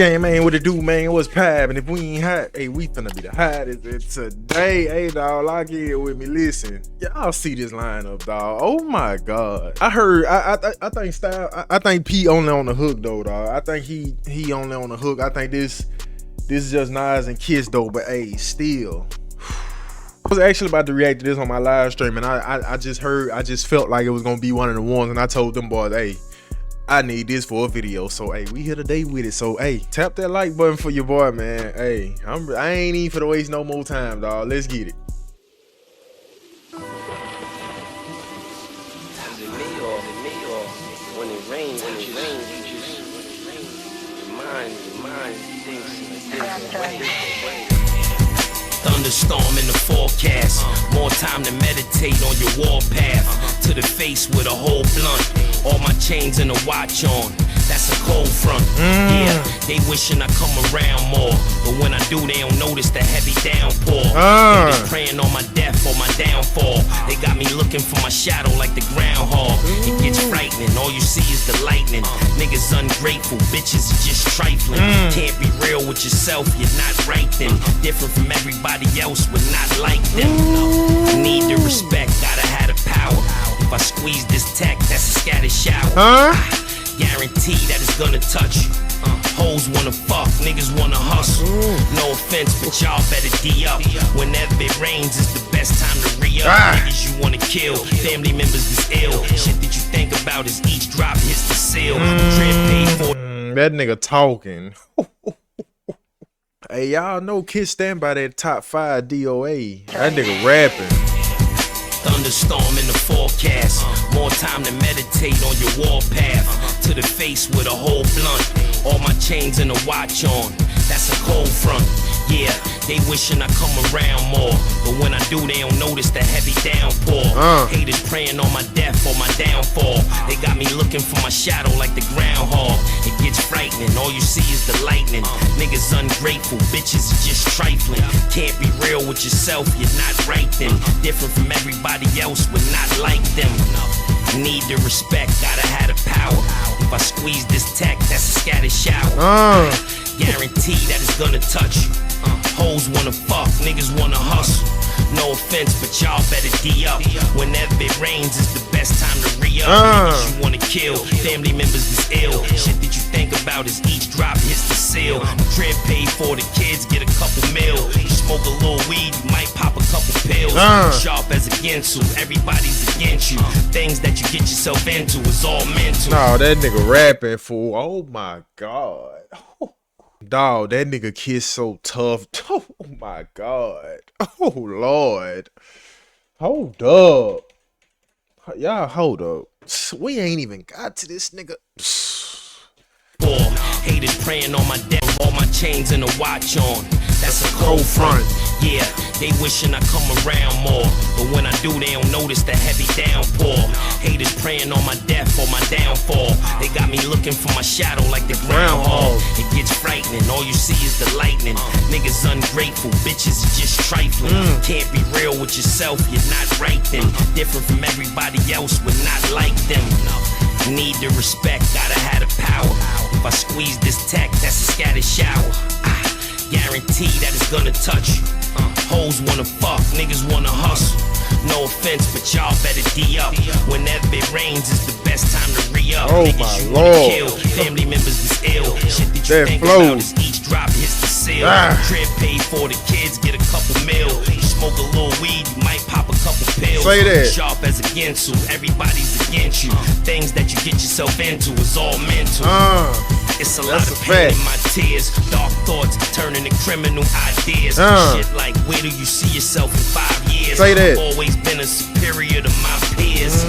Gang, man, what it do, man? What's poppin'? If we ain't hot, hey, we finna be the hottest today. Hey, dog, lock in with me. Listen, y'all see this lineup, dog. Oh my God. I heard. I think Style. I think P only on the hook though, dog. I think he only on the hook. I think this is just Nas and Kiss though. But hey, still. I was actually about to react to this on my live stream, and I just felt like it was gonna be one of the ones, and I told them boys, hey, I need this for a video. So hey, we here today with it. So hey, tap that like button for your boy, man. Hey, I ain't even for to waste no more time, dog. Let's get it. When it rains, you just your mind thinks away. Thunderstorm in the forecast. More time to meditate on your warpath. To the face with a whole blunt. All my chains and a watch on. That's a cold front. Yeah, they wishing I come around more. But when I do, they don't notice the heavy downpour. They just praying on my death or my downfall. They got me looking for my shadow like the groundhog. It gets frightening. All you see is the lightning. Niggas ungrateful. Bitches are just trifling. Can't be real with yourself. You're not right then. Different from everybody else. We're not like them. I need the respect. Gotta have the power. If I squeeze this tech, that's a scattered shower. Guarantee that it's gonna touch you. Hoes wanna fuck, niggas wanna hustle. No offense, but y'all better D up. Whenever it rains, it's the best time to re-up. Niggas you wanna kill, family members is ill. Shit that you think about is each drop hits the seal. That nigga talking. Hey, y'all know Kiss stand by that top 5 DOA. That nigga rapping. Thunderstorm in the forecast. More time to meditate on your warpath. To the face with a whole blunt. All my chains and a watch on. That's a cold front. Yeah, they wishing I come around more. But when I do, they don't notice the heavy downpour. Haters praying on my death or my downfall. They got me looking for my shadow like the groundhog. It gets frightening. All you see is the lightning. Niggas ungrateful. Bitches are just trifling. Can't be real with yourself. You're not right then. Different from everybody else. We're not like them. Need the respect. Gotta have the power. If I squeeze this tech, that's a scattered shower. Guarantee that it's gonna touch you. Hoes wanna fuck, niggas wanna hustle. No offense, but y'all better D up. Whenever it rains, it's the best time to re-up. Niggas you wanna kill, family members is ill. Shit that you think about is each drop hits the seal. Crib paid for, the kids get a couple mil. You smoke a little weed, you might pop a couple pills. Sharp as a Ginsu, everybody's against you. Things that you get yourself into is all mental. No, that nigga rapping, fool. Oh my God. Dog, that nigga Kiss so tough. Oh my God. Oh Lord. Hold up. Y'all hold up. We ain't even got to this nigga. Haters praying on my death, all my chains and a watch on. That's a cold front. Yeah, they wishing I come around more. But when I do, they don't notice the heavy downpour. Haters praying on my death or my downfall. They got me looking for my shadow like the groundhog. It gets frightening. All you see is the lightning. Niggas ungrateful. Bitches are just trifling. Can't be real with yourself. You're not right then. Different from everybody else. We're not like them. Need the respect. Gotta have the power. If I squeeze this tech, that's a scattered shower. Guarantee that it's gonna touch you. Hoes wanna fuck, niggas wanna hustle. No offense, but y'all better D up. Whenever it rains, it's the best time to re-up. Niggas you wanna kill, family members is ill. Shit that you think about is each drop hits the seal. Crib paid for, the kids get a couple mil. You smoke a little weed, you might pop a couple pills. Say that. Sharp as a Ginsu, everybody's against you. Things that you get yourself into is all mental. It's a lot of pain in my tears. Dark thoughts turning to criminal ideas. Shit like, where do you see yourself in 5 years? Say that. I've always been a superior to my peers.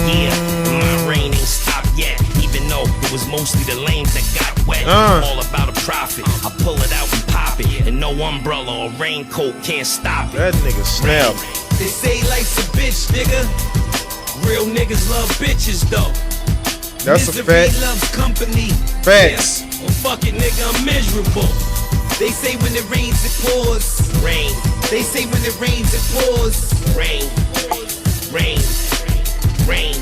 Yeah, my reign ain't stopped yet. Even though it was mostly the lanes that got wet. All about a profit. I pull it out and pop it. And no umbrella or raincoat can't stop it. That nigga snap. They say life's a bitch, nigga. Real niggas love bitches though. That's a fact. Loves company. Facts. Yeah. Well, fuck it, nigga, I'm miserable. They say when it rains, it pours. Rain. They say when it rains, it pours. Rain. Rain. Rain.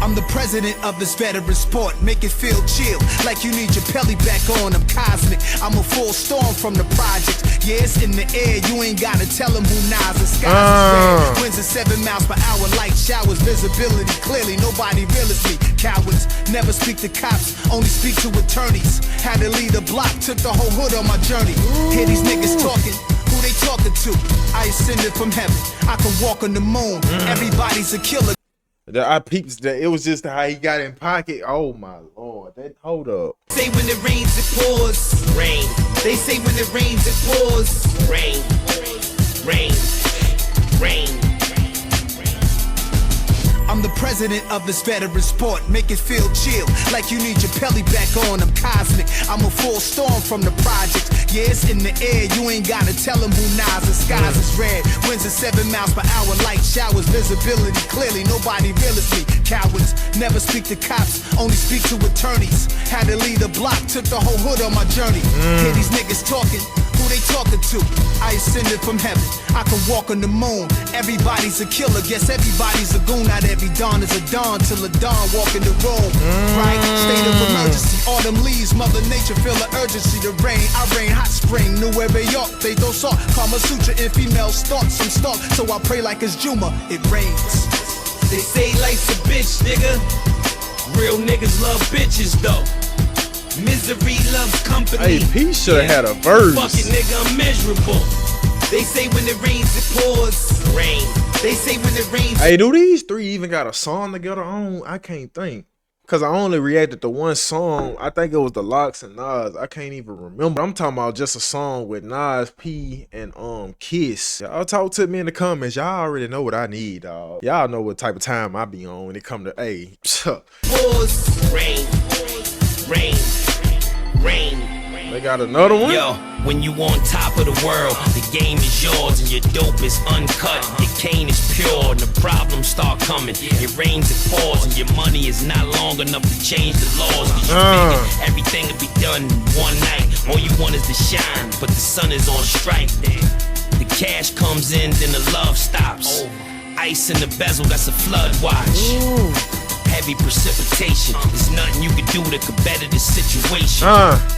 I'm the president of this veteran sport. Make it feel chill, like you need your belly back on. I'm cosmic, I'm a full storm from the projects. Yeah, it's in the air, you ain't gotta tell them who Nas. The skies is red, winds at 7 miles per hour, light showers, visibility clearly, nobody real as me. Cowards never speak to cops, only speak to attorneys. Had to lead a block, took the whole hood on my journey. Hear these niggas talking, who they talking to? I ascended from heaven, I can walk on the moon. Everybody's a killer. I peeped that it was just how he got in pocket. Oh my lord, that hold up. Say when it rains, it pours. Rain. They say when it rains, it pours. Rain. Rain. Rain. I'm the president of this veteran sport. Make it feel chill, like you need your belly back on. I'm cosmic, I'm a full storm from the projects. Yeah, it's in the air, you ain't gotta tell them who Nas. The skies is red, winds at 7 miles per hour, light showers, visibility clearly, nobody real as me. Cowards never speak to cops, only speak to attorneys. Had to lead a block, took the whole hood on my journey. Hear these niggas talking, who they talking to? I ascended from heaven, I can walk on the moon. Everybody's a killer, guess everybody's a goon. Not every dawn is a dawn, till a dawn walk in the room. Right, state of emergency, autumn leaves, mother nature feel the urgency to rain. I rain, hot spring, Nueva York, they throw salt. Kama Sutra in female thoughts, I'm stalked, so I pray like it's Juma, it rains. They say life's a bitch, nigga. Real niggas love bitches, though. Misery loves company. Hey, P should have had a verse. Fucking nigga, I'm miserable. They say when it rains, it pours. Rain. They say when it rains. Hey, do these three even got a song together on? I can't think. Cause I only reacted to one song. I think it was the Locks and Nas. I can't even remember. I'm talking about just a song with Nas, P, and Kiss. Y'all talk to me in the comments. Y'all already know what I need, dog. Y'all know what type of time I be on when it come to Pause. Rain. Rain. Rain. They got another one? Yo, when you on top of the world, the game is yours and your dope is uncut. Your cane is pure and the problems start coming. It rains, it pours, and your money is not long enough to change the laws. Cause you figure everything will be done in one night. All you want is to shine, but the sun is on strike. The cash comes in, then the love stops. Ice in the bezel, that's a flood watch. Heavy precipitation, there's nothing you can do that could better this situation.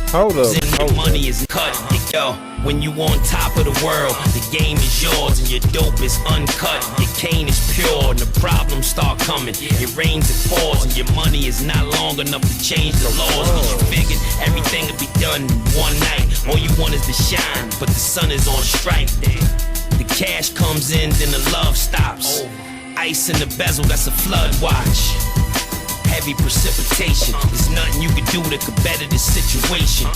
Hold up. Your money is cut. Yo, when you on top of the world, the game is yours and your dope is uncut. Your cane is pure and the problems start coming. It rains, it pours, and your money is not long enough to change the laws. Cause you figured everything will be done in one night. All you want is to shine, but the sun is on strike. The cash comes in, then the love stops. Ice in the bezel, that's a flood watch. Heavy precipitation, there's nothing you can do that could better this situation.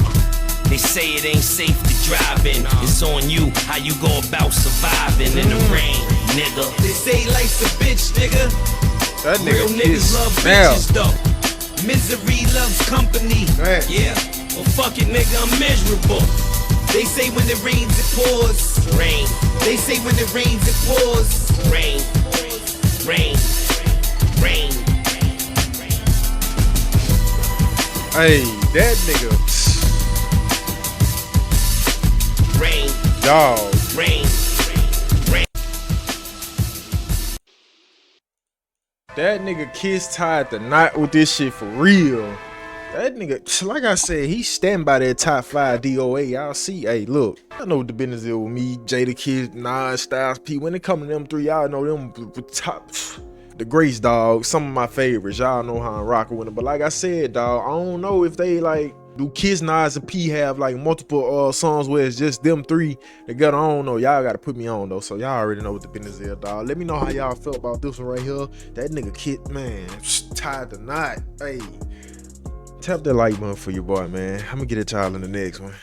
They say it ain't safe to drive in. It's on you, how you go about surviving in the rain, nigga. They say life's a bitch, nigga. That nigga Real niggas love bitches, though. Misery loves company. Yeah, well fuck it, nigga, I'm miserable. They say when it rains, it pours. Rain. They say when it rains, it pours. Rain. Rain. Rain. Hey, that nigga. Rain. Dog. Rain. Rain. That nigga Kiss tied the knot with this shit for real. That nigga, like I said, he standing by that top 5 DOA. Y'all see, hey, look. I know what the business is with me, Jadakiss, Nas, Styles P. When it come to them three, y'all know them top. The Grace, dog, some of my favorites. Y'all know how I'm rocking with them. But like I said, dog, I don't know if they like, do Kiss, Nas, and P have like multiple songs where it's just them three together? I don't know. Y'all gotta put me on though, so y'all already know what the business is, dog. Let me know how y'all felt about this one right here. That nigga Kid, man, tied the knot. Hey, tap that like button for your boy, man. I'm gonna get it y'all in the next one.